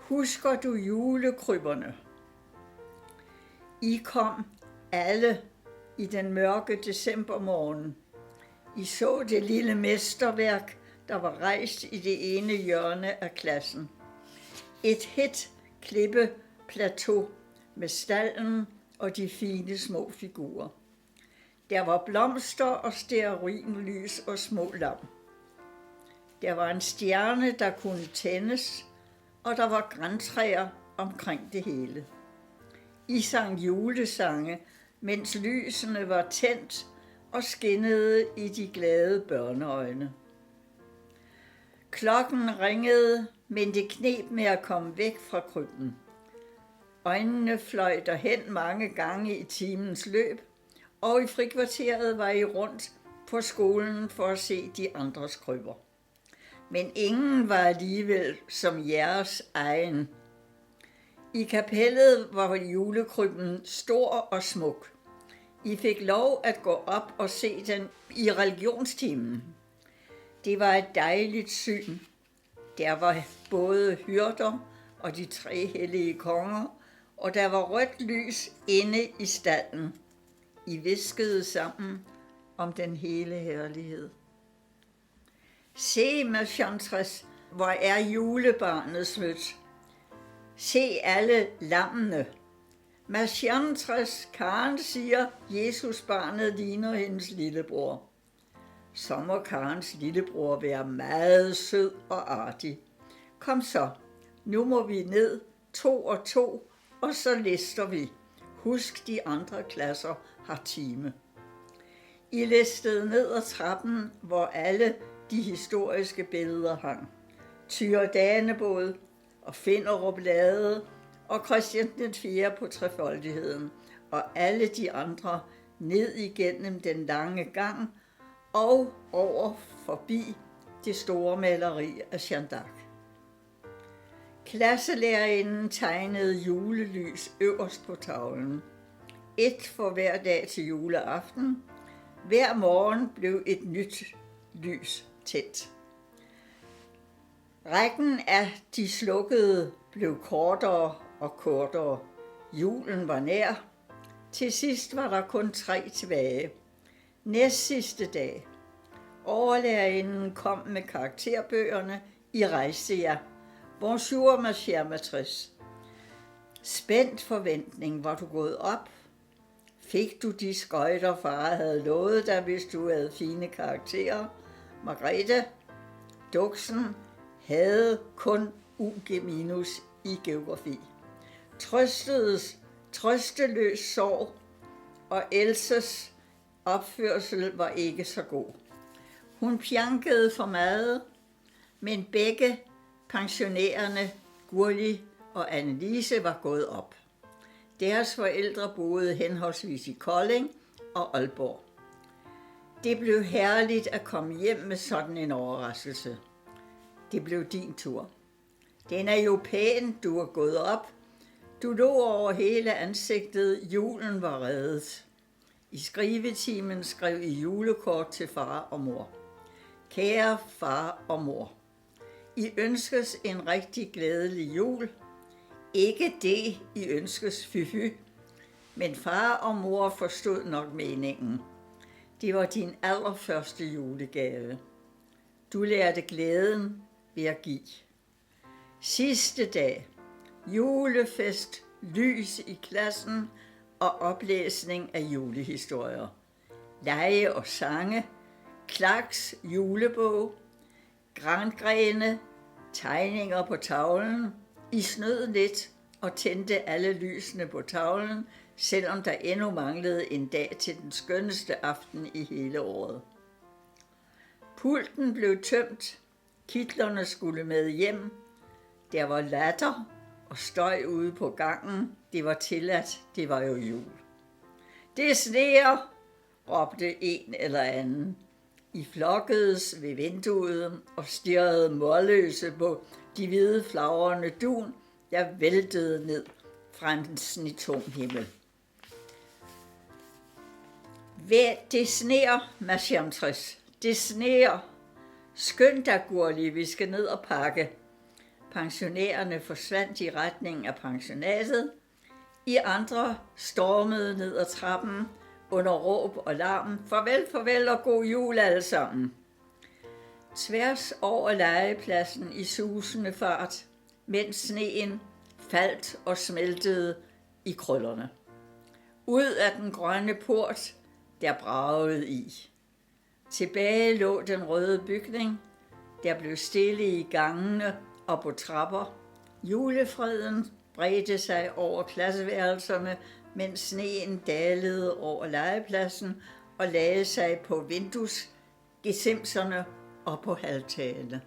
Husker du julekrybberne? I kom alle i den mørke decembermorgen. I så det lille mesterværk, der var rejst i det ene hjørne af klassen. Et hedt klippeplateau med stalden og de fine små figurer. Der var blomster og stearinlys og små lam. Der var en stjerne, der kunne tændes, og der var grantræer omkring det hele. I sang julesange, mens lysene var tændt og skinnede i de glade børneøjne. Klokken ringede, men det kneb med at komme væk fra krybben. Øjnene fløj derhen mange gange i timens løb, og i frikvarteret var I rundt på skolen for at se de andres krybber. Men ingen var alligevel som jeres egen. I kapellet var julekrybben stor og smuk. I fik lov at gå op og se den i religionstimen. Det var et dejligt syn. Der var både hyrder og de 3 hellige konger, og der var rødt lys inde i stalden. I hviskede sammen om den hele herlighed. Se, Machantres, hvor er julebarnet smidt. Se alle lammene. Machantres, Karen siger, Jesusbarnet ligner hendes lillebror. Så må Karens lillebror være meget sød og artig. Kom så, nu må vi ned 2 og 2, og så lister vi. Husk, de andre klasser har time. I listede ned ad trappen, hvor alle de historiske billeder hang. Tyre Danebod og Finderup Lade og Christian den 4. på Trefoldigheden og alle de andre ned igennem den lange gang og over forbi det store maleri af Jeanne d'Arc. Klasselærerinden tegnede julelys øverst på tavlen. 1 for hver dag til juleaften. Hver morgen blev et nyt lys tændt. Rækken af de slukkede blev kortere og kortere. Julen var nær. Til sidst var der kun 3 tilbage. Næst sidste dag. Overlærerinden kom med karakterbøgerne. I rejste jer. Bonjour, ma chère maîtresse. Spændt forventning var du gået op. Fik du de skøjter, far havde lovet dig, hvis du havde fine karakterer? Margrethe Duksen havde kun UG- i geografi. Trøsteløs sorg, og Elses opførsel var ikke så god. Hun pjankede for meget, men begge pensionærerne, Gurli og Annelise, var gået op. Deres forældre boede henholdsvis i Kolding og Aalborg. Det blev herligt at komme hjem med sådan en overraskelse. Det blev din tur. Den er jo pæn, du er gået op. Du lå over hele ansigtet, julen var reddet. I skrivetimen skrev I julekort til far og mor. Kære far og mor, I ønskes en rigtig glædelig jul. Ikke det, I ønskes fy, men far og mor forstod nok meningen. Det var din allerførste julegave. Du lærte glæden ved at give. Sidste dag, julefest, lys i klassen og oplæsning af julehistorier. Lege og sange, Clarks julebog, grangrene, tegninger på tavlen. I snød lidt og tændte alle lysene på tavlen, selvom der endnu manglede en dag til den skønneste aften i hele året. Pulten blev tømt, kitlerne skulle med hjem. Der var latter og støj ude på gangen. Det var tilladt, det var jo jul. Det sneer, råbte en eller anden. I flokkedes ved vinduet og stirrede målløse på de hvide flagrende dun, der væltede ned fra en snetung himmel. Det sneer, Machantres. Det sneer. Skynd dig, Gurli, vi skal ned og pakke. Pensionærerne forsvandt i retning af pensionatet. I andre stormede ned ad trappen under råb og larm. Farvel, farvel og god jul alle sammen. Tværs over legepladsen i susende fart, mens sneen faldt og smeltede i krøllerne. Ud af den grønne port, der bragede i. Tilbage lå den røde bygning, der blev stille i gangene og på trapper. Julefreden bredte sig over klasseværelserne, mens sneen dalede over legepladsen og lagde sig på vinduesgesimserne og på halvtagene.